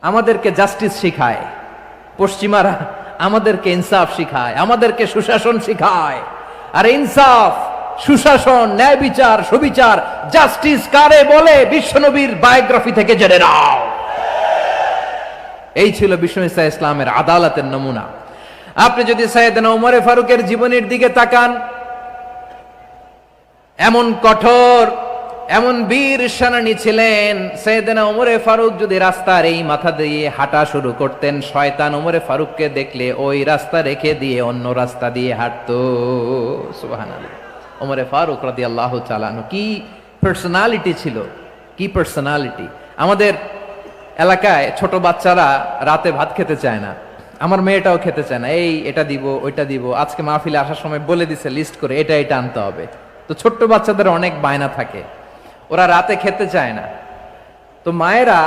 আমাদেরকে জাস্টিস শিখায়। পশ্চিমারা আমাদেরকে ইনসাফ শিখায়, আমাদেরকে সুশাসন শিখায়। আর ইনসাফ, সুশাসন, ন্যায় বিচার, সুবিচার, জাস্টিস কারে বলে বিশ্বনবীর বায়োগ্রাফি থেকে জেনে নাও। এই ছিল বিশ্বনবী সাল্লাল্লাহু আলাইহি ইসলামের আদালতের নমুনা। আপনি যদি সাইয়েদনা ওমর ফারুকের জীবনের দিকে তাকান, এমন কঠোর, এমন বীর সেনানী ছিলেন। সাইয়েদনা ওমর ফারুক যদি রাস্তার এই মাথা দিয়ে হাঁটা শুরু করতেন, শয়তান ওমর ফারুককে দেখলে ওই রাস্তা রেখে দিয়ে অন্য রাস্তা দিয়ে হাঁটতো। সুবহানাল্লাহ। ওমর ফারুক রাদিয়াল্লাহু তাআলা আনহু কি পার্সোনালিটি ছিল, কি পার্সোনালিটি! আমাদের এলাকায় ছোট বাচ্চারা রাতে ভাত খেতে চায় না, আমার মেয়েটাও খেতে চায় না। এই এটা দিব, ওইটা দিব, আজকে মাহফিলে আসার সময় বলে দিছে লিস্ট করে, এটা এটা আনতে হবে। তো ছোট্ট বাচ্চাদের অনেক বায়না থাকে, ওরা রাতে খেতে চায় না। তো মায়েরা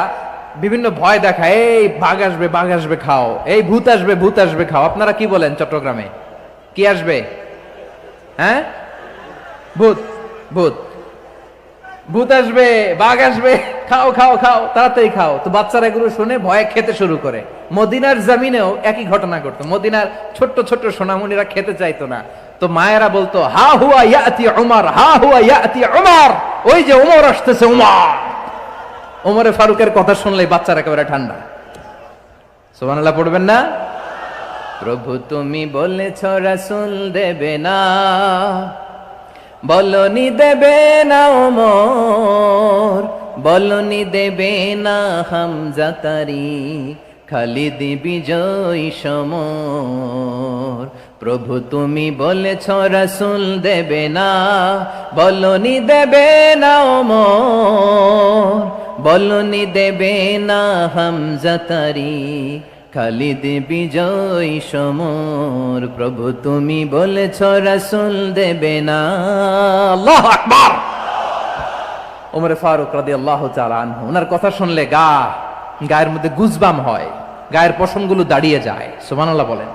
বিভিন্ন ভয় দেখায়, এই বাঘ আসবে, বাঘ আসবে খাও, এই ভূত আসবে, ভূত আসবে খাও। আপনারা কি বলেন চট্টগ্রামে? কি আসবে? হ্যাঁ, ভূত, ভূত, ভূত আসবে, বাঘ আসবে, খাও খাও খাও, তাড়াতাড়ি খাও। তো বাচ্চারা এগুলো শুনে ভয়ে খেতে শুরু করে। মদিনার জমিনেও একই ঘটনা ঘটতো। মদিনার ছোট্ট ছোট্ট সোনামণিরা খেতে চাইতো না। তো মায়েরা বলতো, হা হুয়া ইয়াতি উমর, হা হুয়া ইয়াতি উমর, ওই যে উমর আসতেছে, উমর। ওমরে ফারুকের কথা শুনলেই বাচ্চারা একেবারে ঠান্ডা। সুবহানাল্লাহ পড়বেন না? প্রভু তুমি বলেছ রাসূল দেবে না, বলনি দেবে না ওমর, বলনি দেবে না হামজা তারিক, খালিদ বিজয় সমর। প্রভু তুমি বলেছ রাসূল দেবে না, বলনি দেবে না ওমর, বলনি দেবে না হামজা তারিক, খালিদ বিজয় সমর। প্রভু তুমি বলেছ রাসূল দেবে না। আল্লাহু আকবার। ওমর ফারুক রাদিয়াল্লাহু তাআলা আনহু, ওনার কথা শুনলে গায়ের মধ্যে গুজবাম হয়, গায়ের পশমগুলো দাঁড়িয়ে যায়। সুবহানাল্লাহ বলেন।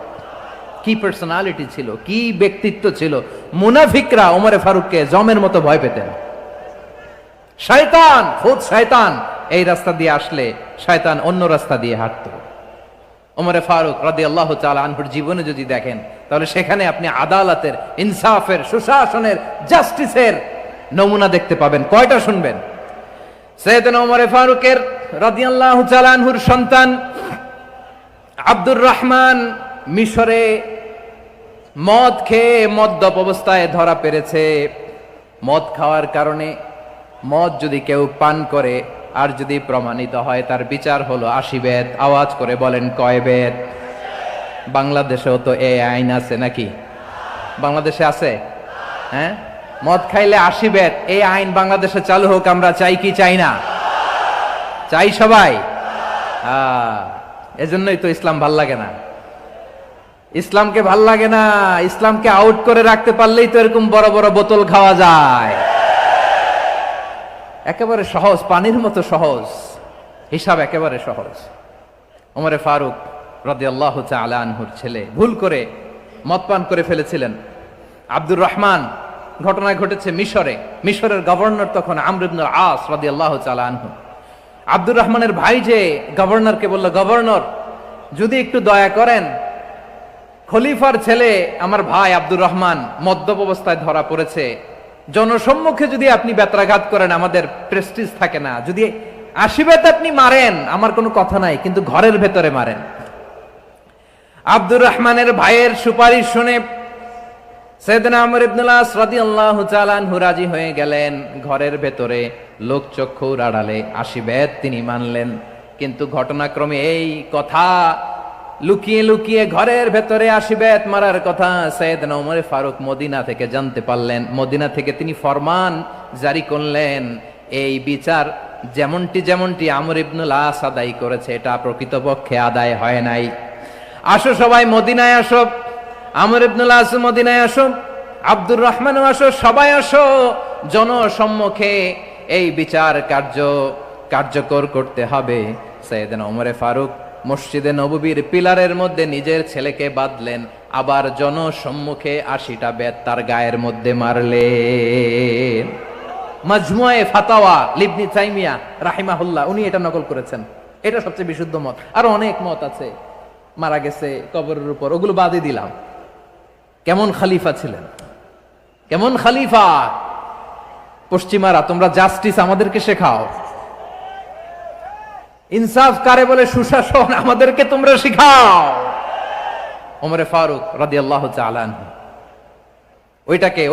কি পার্সোনালিটি ছিল, কি ব্যক্তিত্ব ছিল! মুনাফিকরা ওমর ফারুককে জমের মতো ভয় পেতেন। শয়তান, খুদ শয়তান এই রাস্তা দিয়ে আসলে শয়তান অন্য রাস্তা দিয়ে হাঁটতো। ওমরে ফারুক রাদিয়াল্লাহু তাআলা আনহুর জীবনে যদি দেখেন, তাহলে সেখানে আপনি আদালতের, ইনসাফের, সুশাসনের, জাস্টিসের নমুনা দেখতে পাবেন। কয়টা শুনবেন? সাইয়েদনা ওমরে ফারুকের রাদিয়াল্লাহু তাআলা আনহুর সন্তান আব্দুর রহমান মিশরে মদ খেয়ে মদ্যপ অবস্থায় ধরা পড়েছে। মদ খাওয়ার কারণে, মদ যদি কেউ পান করে আর যদি প্রমাণিত হয়, তার বিচার হলো 80 বেত। আওয়াজ করে বলেন কয় বেত? বাংলাদেশেও তো এই আইন আছে নাকি? বাংলাদেশে আছে? হ্যাঁ, মদ খাইলে 80 বেত, এই আইন বাংলাদেশে চালু হোক। আমরা চাই কি চাই না? চাই সবাই। এজন্যই তো ইসলাম ভাল লাগে না। ইসলামকে ভাল লাগে না, ইসলামকে আউট করে রাখতে পারলেই তো এরকম বড় বড় বোতল খাওয়া যায়। একেবারে সহজ, পানির মতো সহজ, হিসাব একেবারে সহজ। ওমরে ফারুক রাদিয়াল্লাহু তাআলা আনহুর ছেলে ভুল করে মদ পান করে ফেলেছিলেন। আব্দুর রহমান, ঘটনা ঘটেছে মিশরে। মিশরের গভর্নর তখন আমর ইবনুল আস রাদিয়াল্লাহু তাআলা আনহু। আব্দুর রহমানের ভাই যে গভর্নরকে বলল, গভর্নর যদি একটু দয়া করেন, খলিফার ছেলে আমার ভাই আব্দুর রহমান মদ্যপ অবস্থায় ধরা পড়েছে, জনসম্মুখে যদি আপনি বেত্রাঘাত করেন আমাদের প্রেস্টিজ থাকে না, যদি 80 বেত আপনি মারেন আমার কোনো কথা নাই, কিন্তু ঘরের ভেতরে মারেন। আব্দুর রহমানের ভাইয়ের সুপারিশ শুনে সাইয়েদনা আমর ইবনুল আস রাদিয়াল্লাহু তাআলা আনহু রাজি হয়ে গেলেন। ঘরের ভেতরে লোকচক্ষুর আড়ালে 80 বেত তিনি মানলেন। কিন্তু ঘটনাক্রমে এই কথা লুকিয়ে লুকিয়ে ঘরের ভেতরে 80 বেত মারার কথা সাইয়েদনা ওমরে ফারুক মদিনা থেকে জানতে পারলেন। মদিনা থেকে তিনি ফরমান জারি করলেন, এই বিচার যেমনটি আমর ইবনুল আস আদায় করেছে, এটা প্রকৃতপক্ষে আদায় হয় নাই। আসো সবাই মদিনায় আসো, আমর ইবনুল আস মদিনায় আসো, আব্দুর রহমানও আসো, সবাই আসো, জনসম্মুখে এই বিচার কার্যকর করতে হবে। সাইয়েদনা ওমরে ফারুক মসজিদে নববীর পিলারের মধ্যে নিজের ছেলেকে বাঁধলেন, আবার জনসম্মুখে 80টা বেত তার গায়ের মধ্যে মারলেন। মাজমুয়ে ফাতাওয়া ইবনে তাইমিয়া রাহিমাহুল্লাহ উনি এটা নকল করেছেন। এটা সবচেয়ে বিশুদ্ধ মত। আরো অনেক মত আছে, মারা গেছে কবরের উপর, ওগুলো বাদই দিলাম। কেমন খলিফা ছিলেন, কেমন খলিফা! পশ্চিমারা তোমরা জাস্টিস আমাদেরকে শেখাও, ইনসাফ কারে বলে, সুশাসন আমাদেরকে তোমরা শিখাও। ওমরে ফারুক রাদিয়াল্লাহু তাআলা আনহু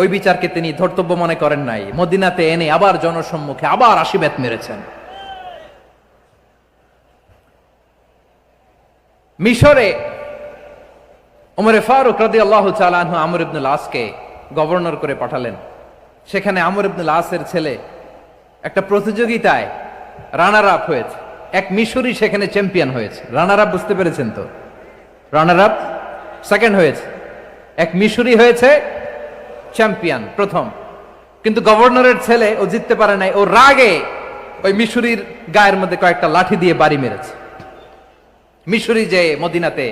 ওই বিচারকে তিনি ধর্তব্য মনে করেন নাই। মদিনাতে এনে আবার জনসম্মুখে আবার 80 বেত মেরেছেন। মিশরে ওমরে ফারুক রাদিয়াল্লাহু তাআলা আনহু আমর ইবনুল আসকে গভর্নর করে পাঠালেন। সেখানে আমর ইবনুল আসের ছেলে একটা প্রতিযোগিতায় রানার আপ হয়েছে। এক মিশরি সেখানে চ্যাম্পিয়ন হয়েছে। রানার আপ বুঝতে পেরেছেন তো? রানার আপ সেকেন্ড হয়েছে, এক মিশরি হয়েছে চ্যাম্পিয়ন প্রথম। কিন্তু গভর্নরের ছেলে ও জিততে পারে নাই। ও রাগে ওই মিশরির গায়ের মধ্যে কয়েকটা লাঠি দিয়ে বাড়ি মেরেছে। মিশরি যে মদিনাতে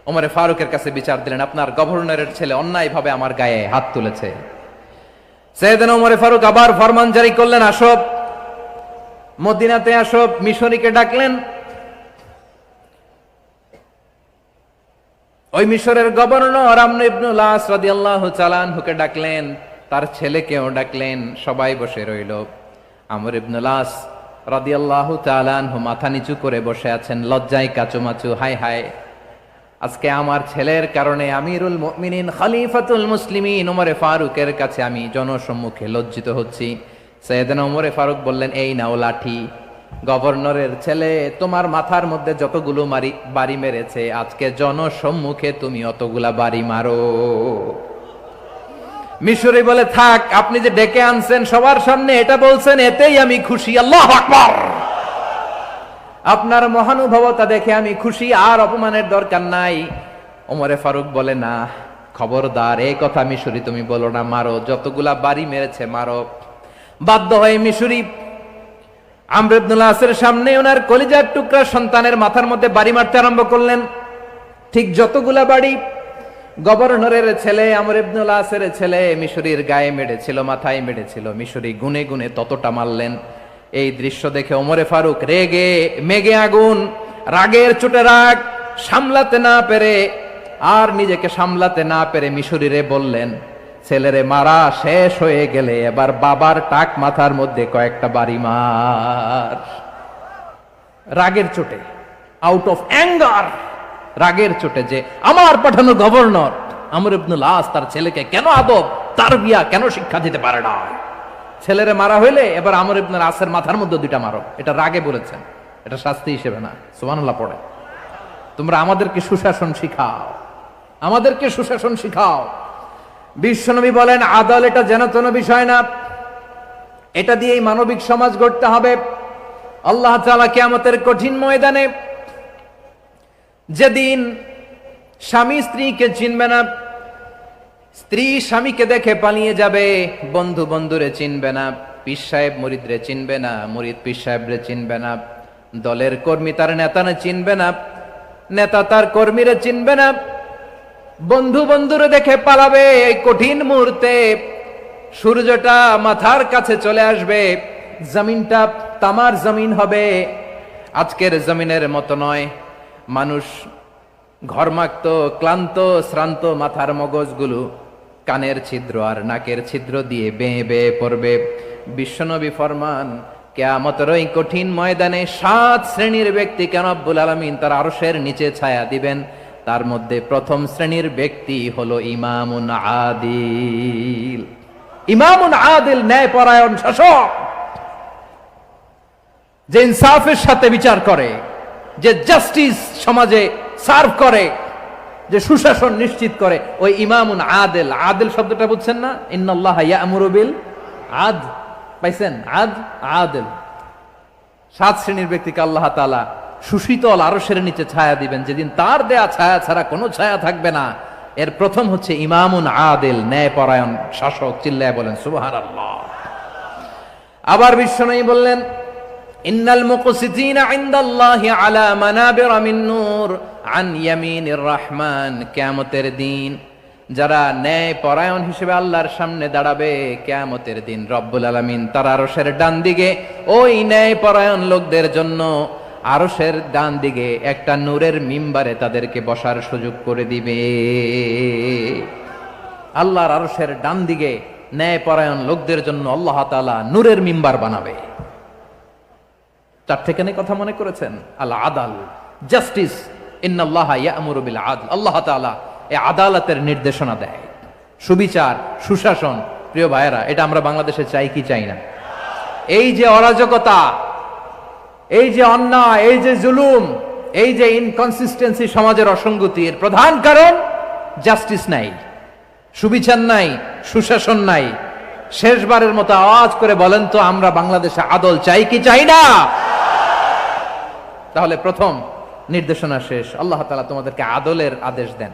ওমরে ফারুকের কাছে বিচার দিলেন, আপনার গভর্নরের ছেলে অন্যায়ভাবে আমার গায়ে হাত তুলেছে। সাইয়েদনা ওমরে ফারুক আবার ফরমান জারি করলেন, আসো মদিনাতে আসো। মিশরীকে ডাকলেন। ওই মিশরের গভর্নর আমর ইবনুল আস রাদিয়াল্লাহু তাআলা আনহুকে ডাকলেন, তার ছেলেকেও ডাকলেন। সবাই বসে রইল। আমর ইবনুল আস রাদিয়াল্লাহু তাআলা আনহু মাথা নিচু করে বসে আছেন, লজ্জায় কাচুমাচু। হায় হায়, আজকে আমার ছেলের কারণে আমিরুল মুমিনিন খলিফাতুল মুসলিমিন ওমরে ফারুকের কাছে আমি জনসম্মুখে লজ্জিত হচ্ছি। সাইয়েদনা ওমরে ফারুক বললেন, এই নাও লাঠি, গভর্নরের ছেলে তোমার মাথার মধ্যে যতগুলো বাড়ি মেরেছে, আজকে জনসম্মুখে তুমি অতগুলা বাড়ি মারো। মিশরি বলে, থাক, আপনি যে ডেকে আনছেন সবার সামনে এটা বলছেন, এতেই আমি খুশি। আল্লাহু আকবার! আপনার মহানুভবতা দেখে আমি খুশি, আর অপমানের দরকার নাই। ওমরে ফারুক বলে, না, খবরদার, এই কথা মিশরি তুমি বলো না, মারো, যতগুলা বাড়ি মেরেছে মারো। বাধ্য হয়ে মিশরি আমর ইবনুল আসের সামনে ওনার কলিজার টুকরা সন্তানের মাথার মধ্যে বাড়ি মারতে আরম্ভ করলেন। ঠিক যতগুলা বাড়ি গভর্নরের ছেলে আমর ইবনুল আসের ছেলে মিশরির গায়ে মেরেছিল, মাথায় মেরেছিল, মিশরি গুনে গুনে ততটা মারলেন। এই দৃশ্য দেখে ওমরে ফারুক রেগে মেগে আগুন, রাগের চোটে রাগ, সামলাতে না পেরে আর নিজেকে সামলাতে না পেরে মিশরীরে বললেন, ছেলেরে মারা শেষ হয়ে গেলে এবার বাবার টাক মাথার মধ্যে কয়েকটা বাড়ি মার। রাগের চোটে, আউট অফ অ্যাঙ্গার, রাগের চোটে, যে আমার পাঠানো গভর্নর আমর ইবনুল আস তার ছেলেকে কেন আদব তারবিয়া কেন শিক্ষা দিতে পারে না, ছেলেরে মারা হইলে এবার আমর ইবনুল আসের মাথার মধ্যে দুইটা মারো। এটা রাগে বলেছেন, এটা শাস্তি হিসেবে না। সুবহানাল্লাহ পড়ে। তোমরা আমাদেরকে সুশাসন শিখাও, আমাদেরকে সুশাসন শিখাও। বিশ্বনবী বলেন আদাল এটা যেন তেন বিষয় না, এটা দিয়েই মানবিক সমাজ গড়তে হবে। আল্লাহ তাআলা কিয়ামতের কঠিন ময়দানে, যেদিন স্বামী স্ত্রীকে চিনবে না, স্ত্রী স্বামীকে দেখে পালিয়ে যাবে, বন্ধু বন্ধুরে চিনবে না, পীর সাহেব মুরিদরে চিনবে না, মুরিদ পীর সাহেবরে চিনবে না, দলের কর্মী তার নেতারে চিনবে না, নেতা তার কর্মীরে চিনবে না, বন্ধু বন্ধুরে দেখে পালাবে। এই কঠিন মুহূর্তে সূর্যটা মাথার কাছে চলে আসবে, জমিনটা তামার জমিন হবে, আজকের জমিনের মতো নয়। মানুষ ঘর্মাক্ত, ক্লান্ত, শ্রান্ত মাথার মগজগুলো কানের ছিদ্র আর নাকের ছিদ্র দিয়ে বেয়ে বেয়ে পড়বে। বিশ্বনবী ফরমান কিয়ামতের ওই কঠিন ময়দানে 7 শ্রেণীর ব্যক্তিকে রব্বুল আলামিন তার আরশের নিচে ছায়া দিবেন। তার মধ্যে প্রথম শ্রেণীর ব্যক্তি হলো ইমামুন আদিল। ইমামুন আদিল, ন্যায়পরায়ণ শাসক, যে ইনসাফের সাথে বিচার করে, যে জাস্টিস সমাজে সার্ভ করে, যে সুশাসন নিশ্চিত করে, ওই ইমামুন আদিল। আদিল শব্দটা বুঝছেন না? ইন্নাল্লাহা ইয়া'মুরু বিল আদল, পাইছেন? আদিল। 7 শ্রেণীর ব্যক্তিকে আল্লাহ তাআলা সুশীতল আরশের নিচে ছায়া দিবেন, যেদিন তার দেয়া ছায়া ছাড়া কোনো ছায়া থাকবে না। এর প্রথম হচ্ছে ইমামুন আদিল, ন্যায়পরায়ণ শাসক। চিল্লায় বলেন সুবহানাল্লাহ। আবার বিশ্বনবী বললেন ইন্নাল মুকসিতিনা ইনদাল্লাহি আলা মানাবিরা মিন নূর আন ইয়ামিনির রহমান। কিয়ামতের দিন যারা ন্যায়পরায়ণ হিসেবে আল্লাহর সামনে দাঁড়াবে, কিয়ামতের দিন রব্বুল আলামিন তার আরশের ডান দিকে ওই ন্যায়পরায়ণ লোকদের জন্য আরশের ডান দিকে একটা নূরের মিম্বারে তাদেরকে বসার সুযোগ করে দিবে। আল্লাহর আরশের ডান দিকে ন্যায়পরায়ণ লোকদের জন্য আল্লাহ তাআলা নূরের মিম্বার বানাবে। 4 থেকে কথা মনে করেছেন? আল আদাল, জাস্টিস। ইন্নাল্লাহা ইয়া'মুরু বিল আদল। আল্লাহ তাআলা এই আদালতের নির্দেশনা দেয়, সুবিচার, সুশাসন। প্রিয় ভাইয়েরা, এটা আমরা বাংলাদেশে চাই কি চাই না? এই যে অরাজকতা, এই যে অন্যায়, এই যে জুলুম, এই যে ইনকনসিস্টেন্সি, সমাজের অসঙ্গতি, এর প্রধান কারণ জাস্টিস নাই, সুবিচার নাই, সুশাসন নাই। শেষবারের মতো আওয়াজ করে বলেন তো, আমরা বাংলাদেশে আদল চাই কি চাই না? তাহলে প্রথম নির্দেশনা শেষ। আল্লাহ তাআলা তোমাদেরকে আদলের আদেশ দেন।